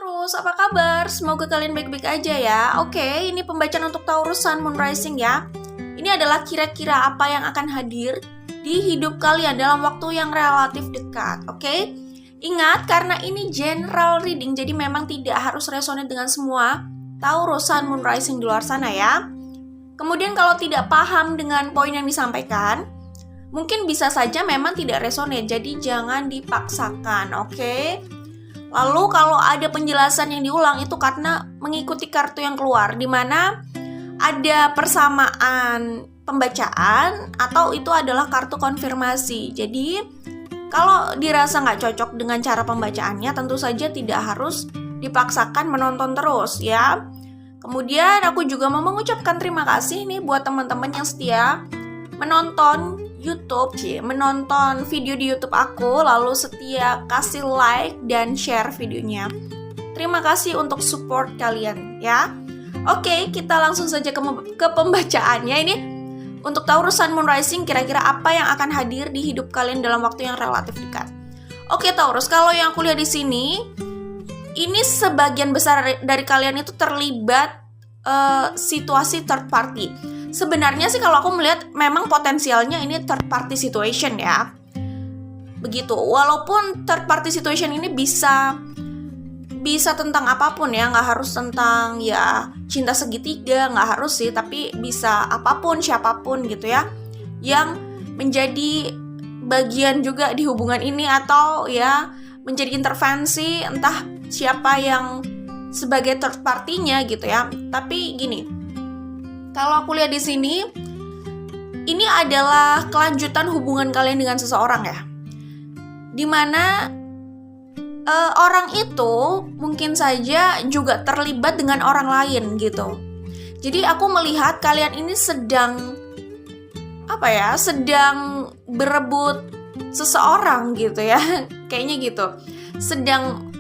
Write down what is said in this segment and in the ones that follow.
Taurus, apa kabar? Semoga kalian baik-baik aja ya. Oke, ini pembacaan untuk Taurus Sun Moon Rising ya. Ini adalah kira-kira apa yang akan hadir di hidup kalian dalam waktu yang relatif dekat. Oke? Ingat, karena ini general reading, jadi memang tidak harus resonate dengan semua Taurus Sun Moon Rising di luar sana ya. Kemudian kalau tidak paham dengan poin yang disampaikan, mungkin bisa saja memang tidak resonate, jadi jangan dipaksakan, oke? Lalu kalau ada penjelasan yang diulang itu karena mengikuti kartu yang keluar, di mana ada persamaan pembacaan atau itu adalah kartu konfirmasi. Jadi kalau dirasa nggak cocok dengan cara pembacaannya, tentu saja tidak harus dipaksakan menonton terus ya. Kemudian aku juga mau mengucapkan terima kasih nih buat teman-teman yang setia menonton YouTube, menonton video di YouTube aku, lalu setia kasih like dan share videonya. Terima kasih untuk support kalian ya. Oke, kita langsung saja ke pembacaannya. Ini untuk Taurus Sun Moon Rising, kira-kira apa yang akan hadir di hidup kalian dalam waktu yang relatif dekat. Oke Taurus, kalau yang aku lihat di sini, ini sebagian besar dari kalian itu terlibat situasi third party. Sebenarnya sih kalau aku melihat memang potensialnya ini third party situation ya. Begitu. Walaupun third party situation ini bisa tentang apapun ya, nggak harus tentang ya cinta segitiga, nggak harus sih, tapi bisa apapun, siapapun gitu ya, yang menjadi bagian juga di hubungan ini atau ya menjadi intervensi entah siapa yang sebagai third party-nya gitu ya. Tapi gini, kalau aku lihat di sini, ini adalah kelanjutan hubungan kalian dengan seseorang ya. Dimana orang itu mungkin saja juga terlibat dengan orang lain gitu. Jadi aku melihat kalian ini sedang berebut seseorang gitu ya. Kayaknya gitu. Sedang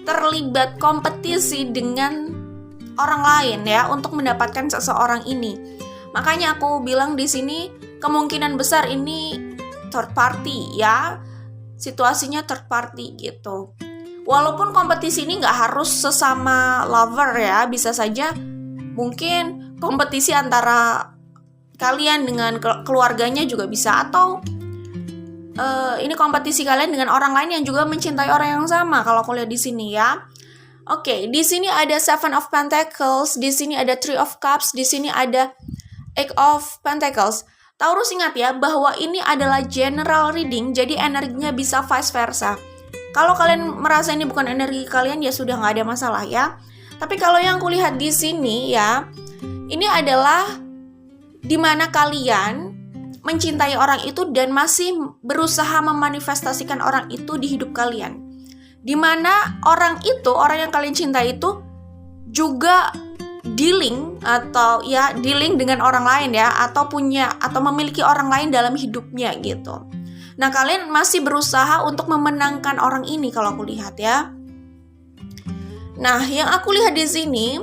terlibat kompetisi dengan orang lain ya untuk mendapatkan seseorang ini. Makanya aku bilang di sini kemungkinan besar ini third party ya. Situasinya third party gitu. Walaupun kompetisi ini nggak harus sesama lover ya, bisa saja mungkin kompetisi antara kalian dengan keluarganya juga bisa, atau ini kompetisi kalian dengan orang lain yang juga mencintai orang yang sama. Kalau aku lihat di sini ya. Oke, di sini ada Seven of Pentacles, di sini ada Three of Cups, di sini ada Eight of Pentacles. Taurus ingat ya bahwa ini adalah general reading, jadi energinya bisa vice versa. Kalau kalian merasa ini bukan energi kalian, ya sudah nggak ada masalah ya. Tapi kalau yang kulihat di sini ya, ini adalah dimana kalian mencintai orang itu dan masih berusaha memanifestasikan orang itu di hidup kalian. Dimana orang yang kalian cintai itu juga dealing dengan orang lain ya, atau memiliki orang lain dalam hidupnya gitu. Nah, kalian masih berusaha untuk memenangkan orang ini kalau aku lihat ya. Nah, yang aku lihat di sini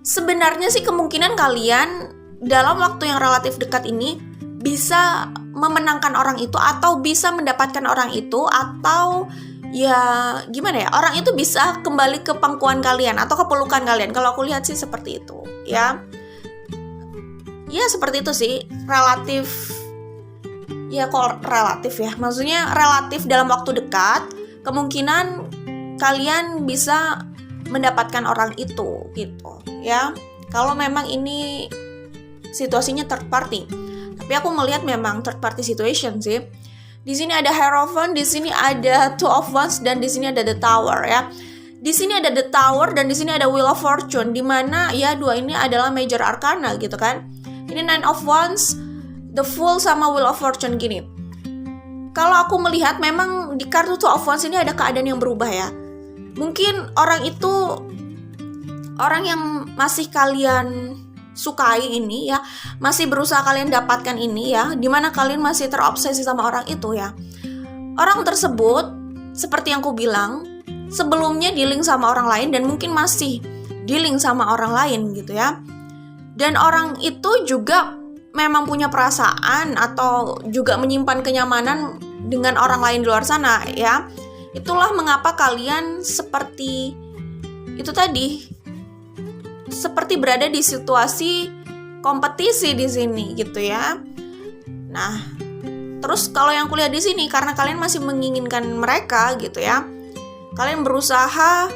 sebenarnya sih kemungkinan kalian dalam waktu yang relatif dekat ini bisa memenangkan orang itu atau bisa mendapatkan orang itu, atau ya gimana ya, orang itu bisa kembali ke pangkuan kalian atau ke pelukan kalian. Kalau aku lihat sih seperti itu ya. Ya seperti itu sih, relatif ya, kok relatif ya, maksudnya relatif dalam waktu dekat kemungkinan kalian bisa mendapatkan orang itu gitu ya. Kalau memang ini situasinya third party, tapi aku melihat memang third party situation sih. Di sini ada Hierophant, di sini ada Two of Wands, dan di sini ada The Tower ya. Di sini ada The Tower dan di sini ada Wheel of Fortune, di mana ya dua ini adalah major arcana gitu kan. Ini Nine of Wands, The Fool sama Wheel of Fortune gini. Kalau aku melihat memang di kartu Two of Wands ini ada keadaan yang berubah ya. Mungkin orang itu orang yang masih kalian sukai ini ya, masih berusaha kalian dapatkan ini ya, dimana kalian masih terobsesi sama orang itu ya. Orang tersebut seperti yang aku bilang sebelumnya dealing sama orang lain dan mungkin masih dealing sama orang lain gitu ya. Dan orang itu juga memang punya perasaan atau juga menyimpan kenyamanan dengan orang lain di luar sana ya. Itulah mengapa kalian seperti itu tadi, seperti berada di situasi kompetisi di sini gitu ya. Nah, terus kalau yang kuliah di sini karena kalian masih menginginkan mereka gitu ya, kalian berusaha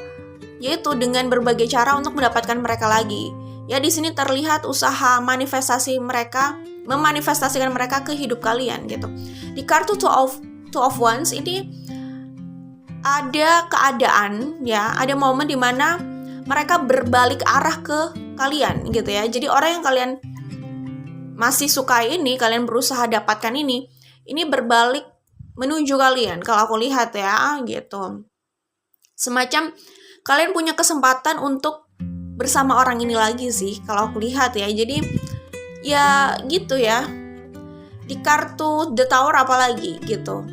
yaitu dengan berbagai cara untuk mendapatkan mereka lagi. Ya di sini terlihat usaha memanifestasikan mereka ke hidup kalian gitu. Di kartu Two of Wands ini ada keadaan ya, ada momen di mana mereka berbalik arah ke kalian gitu ya. Jadi orang yang kalian masih suka ini, kalian berusaha dapatkan ini berbalik menuju kalian kalau aku lihat ya gitu. Semacam kalian punya kesempatan untuk bersama orang ini lagi sih kalau aku lihat ya. Jadi ya gitu ya. Di kartu The Tower apalagi gitu.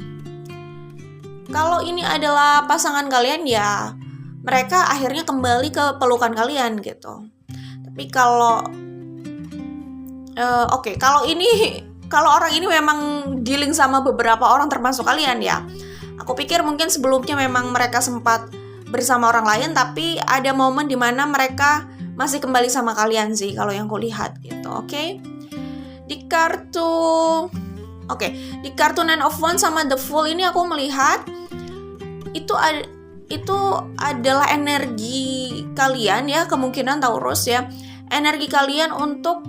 Kalau ini adalah pasangan kalian ya mereka akhirnya kembali ke pelukan kalian gitu. Tapi kalau kalau orang ini memang dealing sama beberapa orang termasuk kalian ya. Aku pikir mungkin sebelumnya memang mereka sempat bersama orang lain, tapi ada momen di mana mereka masih kembali sama kalian sih kalau yang kulihat gitu. Oke. Di kartu Nine of Wands sama The Fool ini aku melihat itu adalah energi kalian ya, kemungkinan Taurus ya. Energi kalian untuk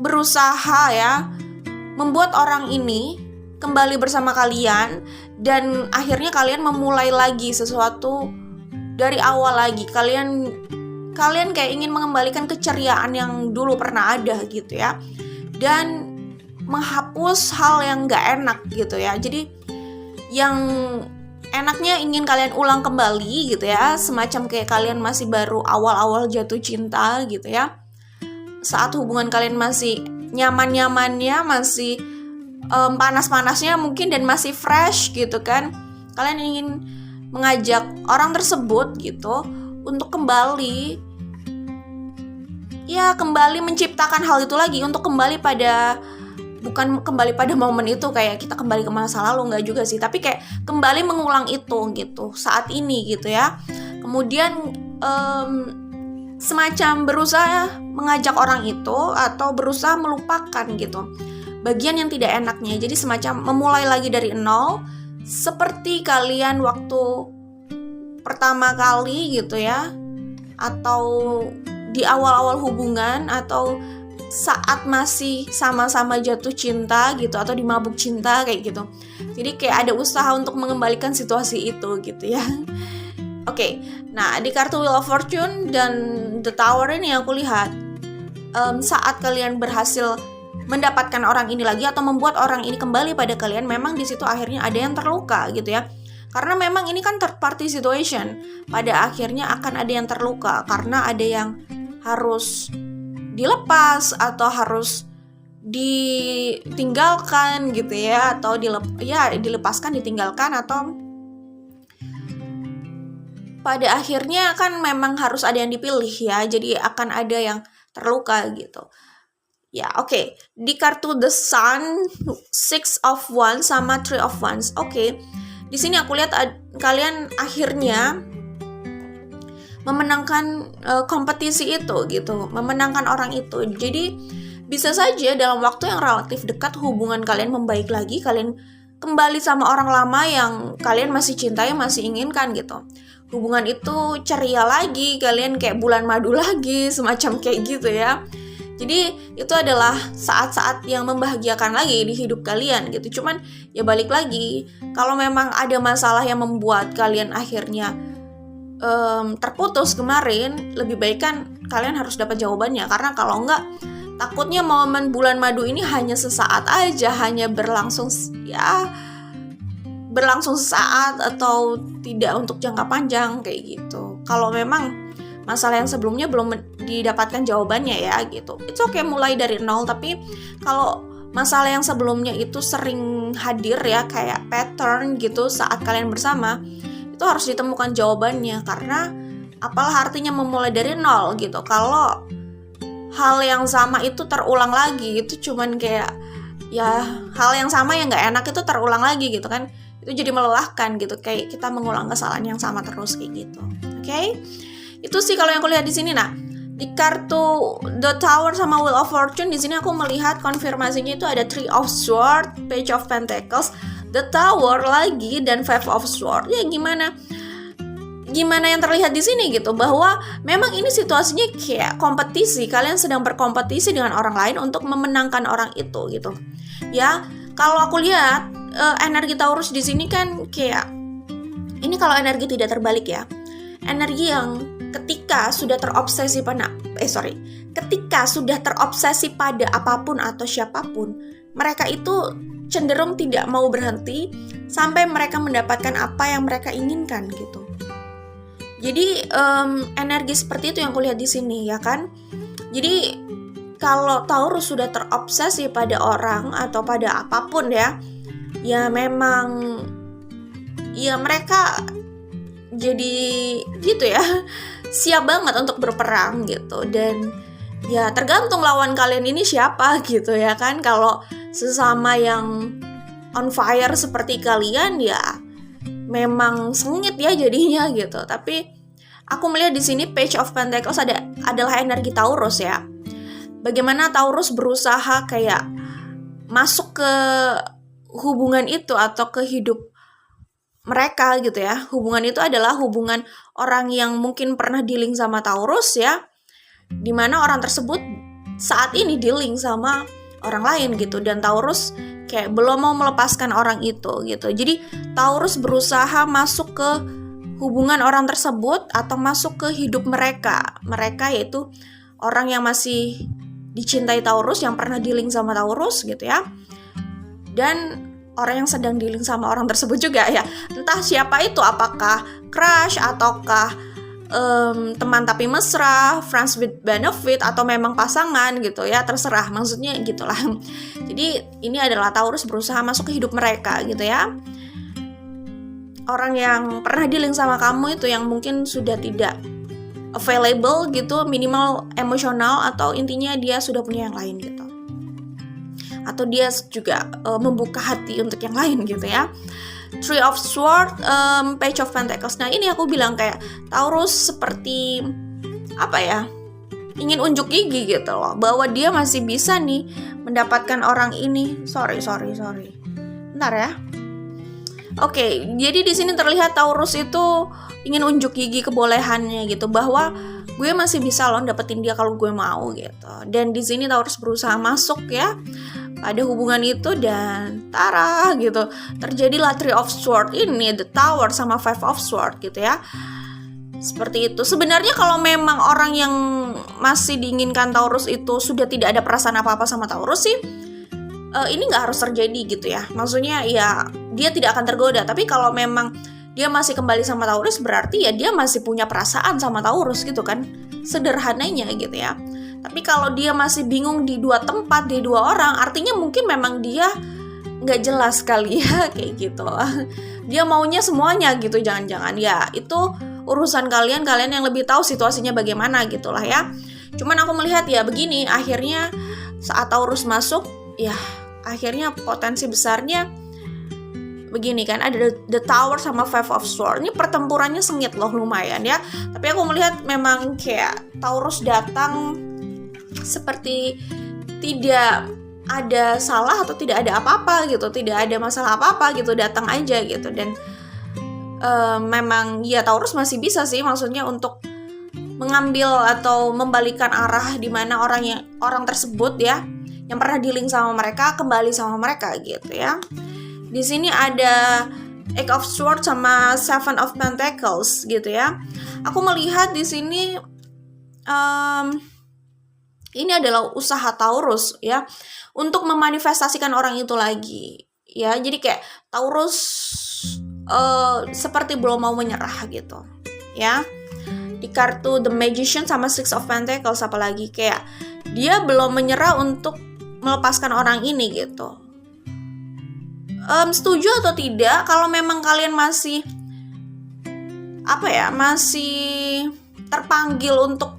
berusaha ya membuat orang ini kembali bersama kalian dan akhirnya kalian memulai lagi sesuatu dari awal lagi. Kalian kayak ingin mengembalikan keceriaan yang dulu pernah ada gitu ya, dan menghapus hal yang gak enak gitu ya. Jadi yang enaknya ingin kalian ulang kembali gitu ya, semacam kayak kalian masih baru awal-awal jatuh cinta gitu ya. Saat hubungan kalian masih nyaman-nyamannya, masih panas-panasnya mungkin dan masih fresh gitu kan. Kalian ingin mengajak orang tersebut gitu untuk kembali menciptakan hal itu lagi, untuk kembali pada, bukan kembali pada momen itu kayak kita kembali ke masa lalu, enggak juga sih, tapi kayak kembali mengulang itu gitu saat ini gitu ya. Kemudian semacam berusaha mengajak orang itu atau berusaha melupakan gitu bagian yang tidak enaknya. Jadi semacam memulai lagi dari nol, seperti kalian waktu pertama kali gitu ya, atau di awal-awal hubungan, atau saat masih sama-sama jatuh cinta gitu, atau di mabuk cinta kayak gitu. Jadi kayak ada usaha untuk mengembalikan situasi itu gitu ya. Oke, nah di kartu Wheel of Fortune dan The Tower ini aku lihat saat kalian berhasil mendapatkan orang ini lagi atau membuat orang ini kembali pada kalian, memang di situ akhirnya ada yang terluka gitu ya. Karena memang ini kan third party situation, pada akhirnya akan ada yang terluka karena ada yang harus dilepas atau harus ditinggalkan gitu ya, atau dilepaskan, ditinggalkan, atau pada akhirnya kan memang harus ada yang dipilih ya, jadi akan ada yang terluka gitu. Ya, oke. Di kartu The Sun, Six of Wands sama Three of Wands. Oke. Di sini aku lihat kalian akhirnya memenangkan kompetisi itu gitu, memenangkan orang itu. Jadi bisa saja dalam waktu yang relatif dekat hubungan kalian membaik lagi, kalian kembali sama orang lama yang kalian masih cintai, masih inginkan gitu. Hubungan itu ceria lagi, kalian kayak bulan madu lagi, semacam kayak gitu ya. Jadi itu adalah saat-saat yang membahagiakan lagi di hidup kalian gitu. Cuman ya balik lagi, kalau memang ada masalah yang membuat kalian akhirnya terputus kemarin, lebih baik kan kalian harus dapat jawabannya. Karena kalau enggak, takutnya momen bulan madu ini hanya sesaat aja, hanya berlangsung sesaat atau tidak untuk jangka panjang kayak gitu. Kalau memang masalah yang sebelumnya belum didapatkan jawabannya ya gitu, it's okay mulai dari nol. Tapi kalau masalah yang sebelumnya itu sering hadir ya, kayak pattern gitu saat kalian bersama, itu harus ditemukan jawabannya. Karena apalah artinya memulai dari nol gitu kalau hal yang sama itu terulang lagi. Itu cuman kayak ya hal yang sama yang gak enak itu terulang lagi gitu kan. itu jadi melelahkan gitu, kayak kita mengulang kesalahan yang sama terus kayak gitu. Oke? Itu sih kalau yang aku lihat di sini. Nah, di kartu The Tower sama Wheel of Fortune di sini aku melihat konfirmasinya itu ada Three of Swords, Page of Pentacles, The Tower lagi, dan Five of Swords. Ya gimana yang terlihat di sini gitu, bahwa memang ini situasinya kayak kompetisi, kalian sedang berkompetisi dengan orang lain untuk memenangkan orang itu gitu. Ya, kalau aku lihat energi Taurus di sini kan kayak ini, kalau energi tidak terbalik ya. Energi yang ketika sudah terobsesi pada apapun atau siapapun, mereka itu cenderung tidak mau berhenti sampai mereka mendapatkan apa yang mereka inginkan gitu. Jadi energi seperti itu yang kulihat di sini ya kan. Jadi kalau Taurus sudah terobsesi pada orang atau pada apapun ya memang ya mereka jadi gitu ya, siap banget untuk berperang gitu. Dan ya tergantung lawan kalian ini siapa gitu ya kan. Kalau sesama yang on fire seperti kalian ya memang sengit ya jadinya gitu. Tapi aku melihat di sini Page of Pentacles adalah energi Taurus ya. Bagaimana Taurus berusaha kayak masuk ke hubungan itu atau ke hidup mereka gitu ya. Hubungan itu adalah hubungan orang yang mungkin pernah dealing sama Taurus ya, dimana orang tersebut saat ini dealing sama orang lain gitu, dan Taurus kayak belum mau melepaskan orang itu gitu. Jadi Taurus berusaha masuk ke hubungan orang tersebut atau masuk ke hidup mereka yaitu orang yang masih dicintai Taurus, yang pernah dealing sama Taurus gitu ya, dan orang yang sedang dealing sama orang tersebut juga ya. Entah siapa itu, apakah crush ataukah teman tapi mesra, friends with benefit, atau memang pasangan gitu ya, terserah, maksudnya gitulah. Jadi ini adalah Taurus berusaha masuk ke hidup mereka gitu ya. Orang yang pernah dealing sama kamu itu yang mungkin sudah tidak available gitu, minimal emosional, atau intinya dia sudah punya yang lain gitu, atau dia juga membuka hati untuk yang lain gitu ya. Three of Swords, Page of Pentacles. Nah ini aku bilang kayak Taurus seperti apa ya, ingin unjuk gigi gitu loh, bahwa dia masih bisa nih mendapatkan orang ini. Sorry. Bentar ya. Oke, jadi di sini terlihat Taurus itu ingin unjuk gigi kebolehannya gitu, bahwa gue masih bisa loh dapetin dia kalau gue mau gitu. Dan di sini Taurus berusaha masuk ya pada hubungan itu, dan tara gitu terjadilah Three of Swords ini, The Tower sama Five of Swords gitu ya. Seperti itu. Sebenarnya kalau memang orang yang masih diinginkan Taurus itu sudah tidak ada perasaan apa-apa sama Taurus sih, ini nggak harus terjadi gitu ya. Maksudnya ya dia tidak akan tergoda. Tapi kalau memang dia masih kembali sama Taurus, berarti ya dia masih punya perasaan sama Taurus gitu kan, sederhananya gitu ya. Tapi kalau dia masih bingung di dua tempat, di dua orang, artinya mungkin memang dia nggak jelas kali ya, kayak gitu. Dia maunya semuanya gitu, jangan-jangan ya itu urusan kalian yang lebih tahu situasinya bagaimana gitulah ya. Cuman aku melihat ya begini, akhirnya saat Taurus masuk ya akhirnya potensi besarnya begini kan, ada The Tower sama Five of Swords. Ini pertempurannya sengit loh, lumayan ya. Tapi aku melihat memang kayak Taurus datang seperti tidak ada salah atau tidak ada apa-apa gitu, tidak ada masalah apa-apa gitu, datang aja gitu. Dan memang ya Taurus masih bisa sih, maksudnya untuk mengambil atau membalikan arah di mana orang tersebut ya yang pernah dealing sama mereka kembali sama mereka gitu ya. Di sini ada Eight of Swords sama Seven of Pentacles gitu ya. Aku melihat di sini ini adalah usaha Taurus ya untuk memanifestasikan orang itu lagi ya. Jadi kayak Taurus seperti belum mau menyerah gitu ya. Di kartu The Magician sama Six of Pentacles apalagi kayak dia belum menyerah untuk melepaskan orang ini gitu. Setuju atau tidak kalau memang kalian masih masih terpanggil untuk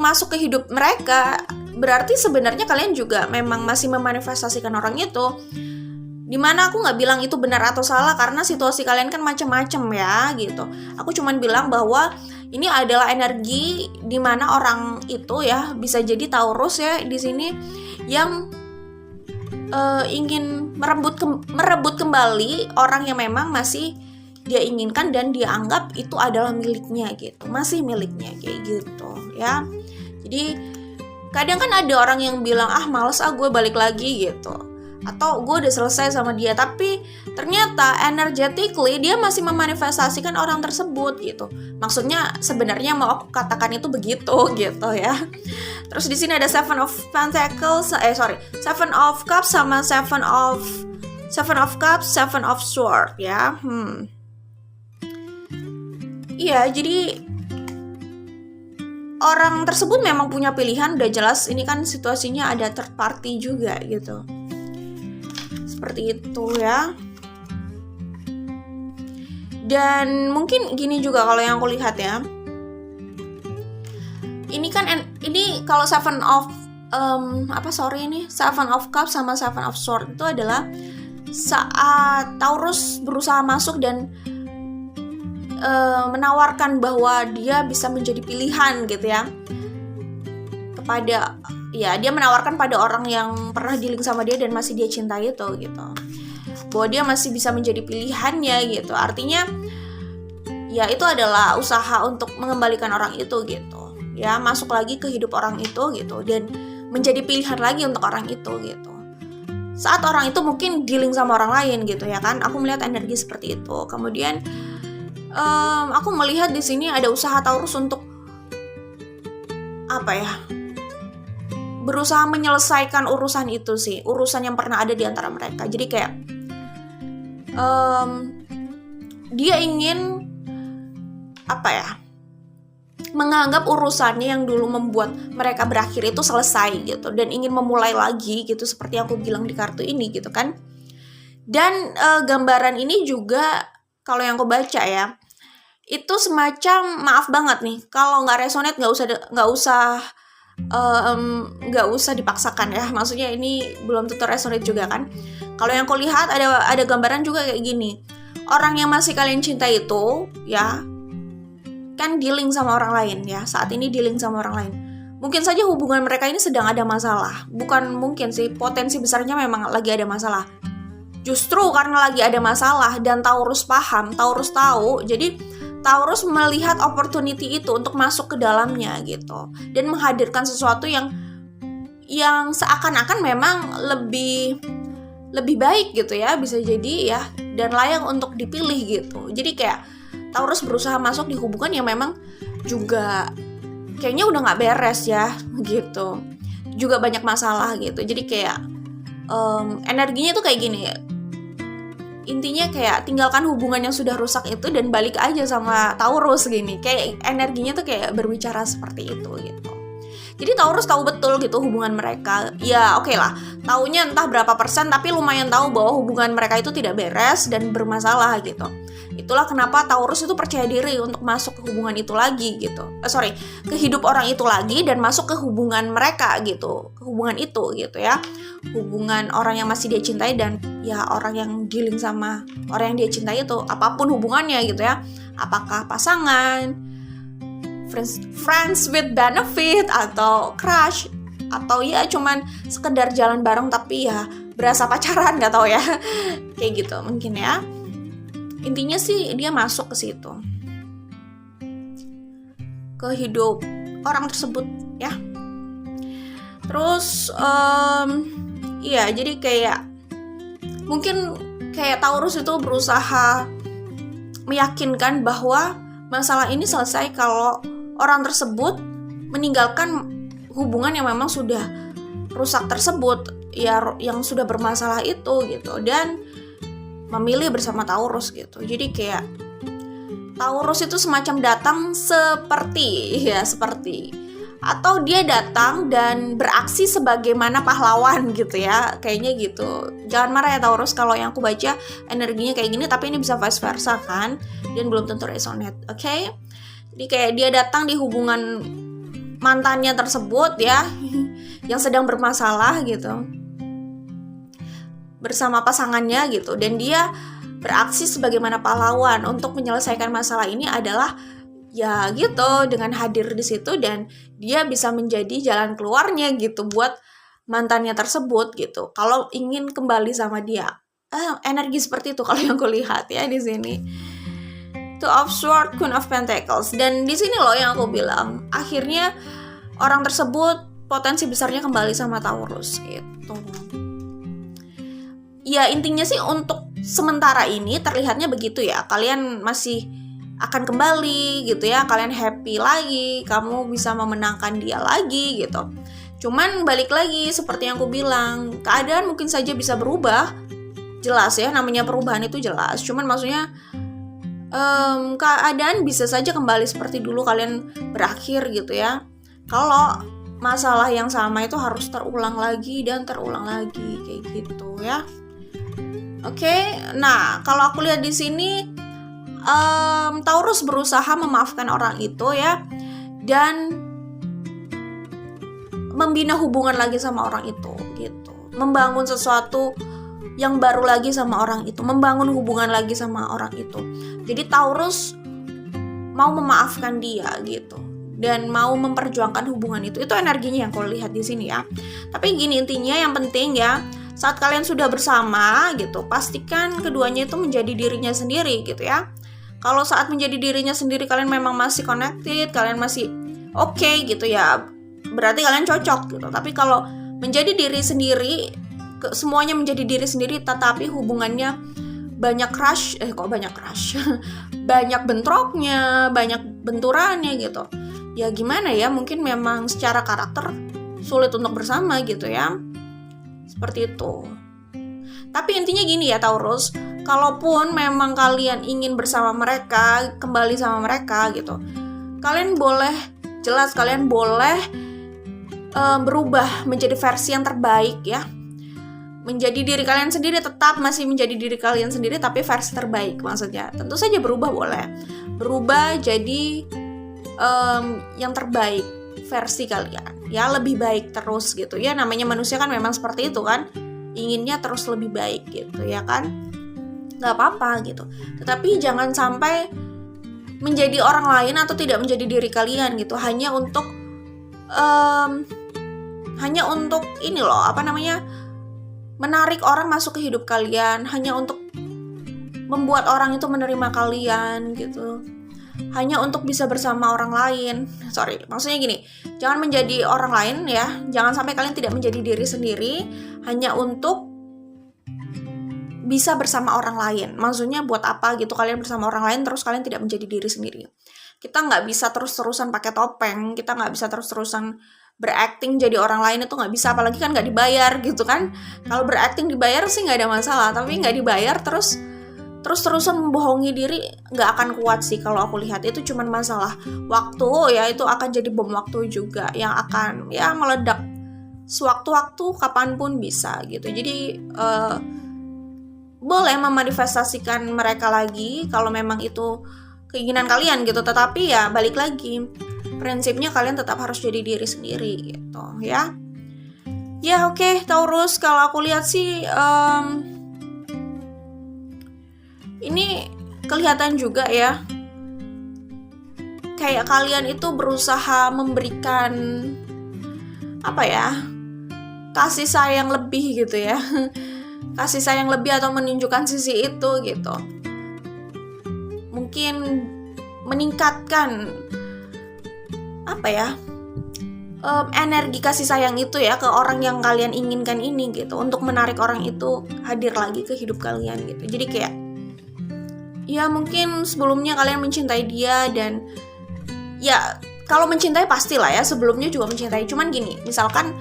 masuk ke hidup mereka, berarti sebenarnya kalian juga memang masih memanifestasikan orang itu. Dimana aku nggak bilang itu benar atau salah karena situasi kalian kan macam-macam ya gitu. Aku cuman bilang bahwa ini adalah energi dimana orang itu ya bisa jadi Taurus ya di sini yang ingin merebut kembali orang yang memang masih dia inginkan dan dia anggap itu adalah miliknya gitu, masih miliknya kayak gitu ya. Jadi kadang kan ada orang yang bilang males gue balik lagi gitu, atau gue udah selesai sama dia, tapi ternyata energetically dia masih memanifestasikan orang tersebut gitu. Maksudnya sebenarnya mau aku katakan itu begitu gitu ya. Terus di sini ada Seven of Pentacles, Seven of Cups sama Seven of Cups, Seven of Swords ya. Iya, jadi orang tersebut memang punya pilihan, udah jelas ini kan situasinya ada third party juga gitu. Seperti itu ya. Dan mungkin gini juga kalau yang aku lihat ya. Ini kan ini kalau Seven of Seven of Cups sama Seven of Swords itu adalah saat Taurus berusaha masuk dan menawarkan bahwa dia bisa menjadi pilihan gitu ya. Kepada dia menawarkan pada orang yang pernah dealing sama dia dan masih dia cintai itu gitu, bahwa dia masih bisa menjadi pilihannya gitu. Artinya ya itu adalah usaha untuk mengembalikan orang itu gitu ya, masuk lagi ke hidup orang itu gitu, dan menjadi pilihan lagi untuk orang itu gitu. Saat orang itu mungkin dealing sama orang lain gitu ya kan, aku melihat energi seperti itu. Kemudian aku melihat di sini ada usaha Taurus untuk berusaha menyelesaikan urusan itu sih, urusan yang pernah ada di antara mereka. Jadi kayak dia ingin menganggap urusannya yang dulu membuat mereka berakhir itu selesai gitu, dan ingin memulai lagi gitu, seperti yang aku bilang di kartu ini gitu kan. Dan gambaran ini juga kalau yang aku baca ya, itu semacam maaf banget nih kalau nggak resonate, nggak usah dipaksakan ya. Maksudnya ini belum tentu resonate juga kan. Kalau yang aku lihat ada gambaran juga kayak gini, orang yang masih kalian cinta itu ya kan dealing sama orang lain ya, saat ini dealing sama orang lain. Mungkin saja hubungan mereka ini sedang ada masalah, bukan mungkin sih, potensi besarnya memang lagi ada masalah. Justru karena lagi ada masalah dan Taurus paham, Taurus tahu, jadi Taurus melihat opportunity itu untuk masuk ke dalamnya gitu, dan menghadirkan sesuatu yang seakan-akan memang lebih baik gitu ya, bisa jadi ya, dan layak untuk dipilih gitu. Jadi kayak Taurus berusaha masuk di hubungan yang memang juga kayaknya udah nggak beres ya gitu, juga banyak masalah gitu. Jadi kayak energinya tuh kayak gini ya. Intinya kayak tinggalkan hubungan yang sudah rusak itu dan balik aja sama Taurus gini. Kayak energinya tuh kayak berbicara seperti itu gitu. Jadi Taurus tahu betul gitu hubungan mereka. Ya oke lah, taunya entah berapa persen, tapi lumayan tahu bahwa hubungan mereka itu tidak beres dan bermasalah gitu. Itulah kenapa Taurus itu percaya diri untuk masuk ke hubungan itu lagi gitu. Ke hidup orang itu lagi dan masuk ke hubungan mereka gitu. Ke hubungan itu gitu ya. Hubungan orang yang masih dia cintai dan ya orang yang dealing sama orang yang dia cintai itu, apapun hubungannya gitu ya. Apakah pasangan, friends with benefit, atau crush, atau ya cuman sekedar jalan bareng tapi ya berasa pacaran, nggak tahu ya. Kayak gitu mungkin ya. Intinya sih dia masuk ke situ, ke hidup orang tersebut ya. Terus jadi kayak mungkin kayak Taurus itu berusaha meyakinkan bahwa masalah ini selesai kalau orang tersebut meninggalkan hubungan yang memang sudah rusak tersebut ya, yang sudah bermasalah itu gitu, dan memilih bersama Taurus gitu. Jadi kayak Taurus itu semacam datang seperti atau dia datang dan beraksi sebagaimana pahlawan gitu ya, kayaknya gitu. Jangan marah ya Taurus kalau yang aku baca energinya kayak gini, tapi ini bisa vice versa kan, dan belum tentu resonate. Oke? Jadi kayak dia datang di hubungan mantannya tersebut ya yang sedang bermasalah gitu, bersama pasangannya gitu, dan dia beraksi sebagaimana pahlawan untuk menyelesaikan masalah ini adalah ya gitu, dengan hadir di situ, dan dia bisa menjadi jalan keluarnya gitu buat mantannya tersebut gitu. Kalau ingin kembali sama dia, energi seperti itu kalau yang aku lihat ya di sini. Two of Swords, Queen of Pentacles, dan di sini loh yang aku bilang, akhirnya orang tersebut potensi besarnya kembali sama Taurus gitu. Ya intinya sih untuk sementara ini terlihatnya begitu ya. Kalian masih akan kembali gitu ya. Kalian happy lagi, kamu bisa memenangkan dia lagi gitu. Cuman balik lagi seperti yang aku bilang, keadaan mungkin saja bisa berubah. Jelas ya, namanya perubahan itu jelas. Cuman maksudnya keadaan bisa saja kembali seperti dulu kalian berakhir gitu ya. Kalau masalah yang sama itu harus terulang lagi dan terulang lagi kayak gitu ya. Oke, nah kalau aku lihat di sini Taurus berusaha memaafkan orang itu ya, dan membina hubungan lagi sama orang itu gitu, membangun sesuatu yang baru lagi sama orang itu, membangun hubungan lagi sama orang itu. Jadi Taurus mau memaafkan dia gitu, dan mau memperjuangkan hubungan itu energinya yang aku lihat di sini ya. Tapi gini, intinya yang penting ya, saat kalian sudah bersama gitu, pastikan keduanya itu menjadi dirinya sendiri gitu ya. Kalau saat menjadi dirinya sendiri kalian memang masih connected, kalian masih oke gitu ya, berarti kalian cocok gitu. Tapi kalau menjadi diri sendiri, semuanya menjadi diri sendiri, tetapi hubungannya banyak crush, banyak bentroknya, banyak benturannya gitu. Ya gimana ya, mungkin memang secara karakter sulit untuk bersama gitu ya. Seperti itu. Tapi intinya gini ya Taurus, kalaupun memang kalian ingin bersama mereka, kembali sama mereka gitu, kalian boleh, jelas kalian boleh berubah menjadi versi yang terbaik ya. Menjadi diri kalian sendiri, tetap masih menjadi diri kalian sendiri, tapi versi terbaik maksudnya. Tentu saja berubah boleh. Berubah jadi yang terbaik versi kalian ya, lebih baik terus gitu ya. Namanya manusia kan memang seperti itu kan, inginnya terus lebih baik gitu ya kan, nggak apa-apa gitu. Tetapi jangan sampai menjadi orang lain atau tidak menjadi diri kalian gitu, hanya untuk ini loh, menarik orang masuk ke hidup kalian, hanya untuk membuat orang itu menerima kalian gitu, hanya untuk bisa bersama orang lain. Maksudnya gini, jangan menjadi orang lain ya, jangan sampai kalian tidak menjadi diri sendiri hanya untuk bisa bersama orang lain. Maksudnya buat apa gitu kalian bersama orang lain terus kalian tidak menjadi diri sendiri. Kita nggak bisa terus-terusan pakai topeng, kita nggak bisa terus-terusan berakting jadi orang lain, itu nggak bisa, apalagi kan nggak dibayar gitu kan. Kalau berakting dibayar sih nggak ada masalah, tapi nggak dibayar terus-terusan membohongi diri nggak akan kuat sih kalau aku lihat. Itu cuman masalah waktu ya, itu akan jadi bom waktu juga yang akan ya meledak sewaktu-waktu kapanpun bisa gitu. Jadi boleh memanifestasikan mereka lagi kalau memang itu keinginan kalian gitu, tetapi ya balik lagi, prinsipnya kalian tetap harus jadi diri sendiri gitu ya. Ya oke, Taurus, kalau aku lihat sih ini kelihatan juga ya, kayak kalian itu berusaha memberikan kasih sayang lebih gitu ya. Kasih sayang lebih atau menunjukkan sisi itu gitu. Mungkin meningkatkan energi kasih sayang itu ya ke orang yang kalian inginkan ini gitu, untuk menarik orang itu hadir lagi ke hidup kalian gitu. Jadi kayak ya mungkin sebelumnya kalian mencintai dia, dan ya kalau mencintai pastilah ya, sebelumnya juga mencintai. Cuman gini, misalkan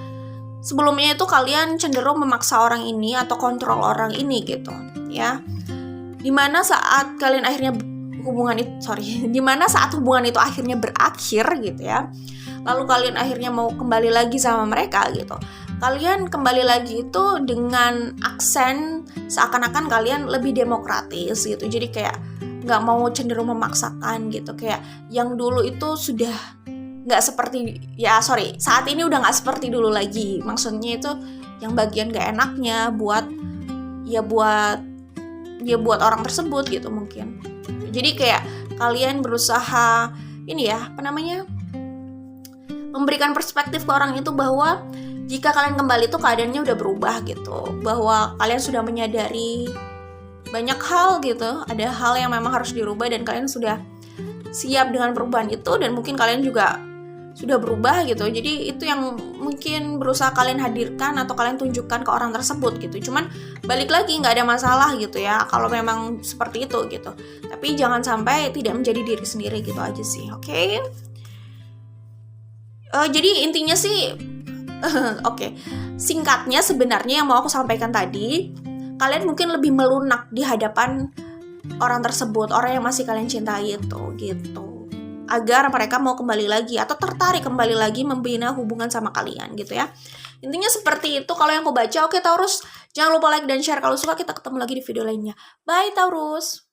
sebelumnya itu kalian cenderung memaksa orang ini atau kontrol orang ini gitu ya, dimana saat kalian akhirnya dimana saat hubungan itu akhirnya berakhir gitu ya, lalu kalian akhirnya mau kembali lagi sama mereka gitu, kalian kembali lagi itu dengan aksen seakan-akan kalian lebih demokratis gitu. Jadi kayak nggak mau cenderung memaksakan gitu, kayak yang dulu itu sudah nggak seperti saat ini udah nggak seperti dulu lagi. Maksudnya itu yang bagian nggak enaknya buat ya buat orang tersebut gitu mungkin. Jadi kayak kalian berusaha ini ya, apa namanya, memberikan perspektif ke orang itu bahwa jika kalian kembali tuh keadaannya udah berubah gitu, bahwa kalian sudah menyadari banyak hal gitu, ada hal yang memang harus dirubah dan kalian sudah siap dengan perubahan itu, dan mungkin kalian juga sudah berubah gitu. Jadi itu yang mungkin berusaha kalian hadirkan atau kalian tunjukkan ke orang tersebut gitu. Cuman balik lagi, nggak ada masalah gitu ya kalau memang seperti itu gitu, tapi jangan sampai tidak menjadi diri sendiri gitu aja sih. Oke? Jadi intinya sih oke, singkatnya sebenarnya yang mau aku sampaikan tadi, kalian mungkin lebih melunak di hadapan orang tersebut, orang yang masih kalian cintai itu gitu, agar mereka mau kembali lagi atau tertarik kembali lagi membina hubungan sama kalian gitu ya. Intinya seperti itu kalau yang aku baca. Oke Taurus, jangan lupa like dan share kalau suka. Kita ketemu lagi di video lainnya. Bye Taurus.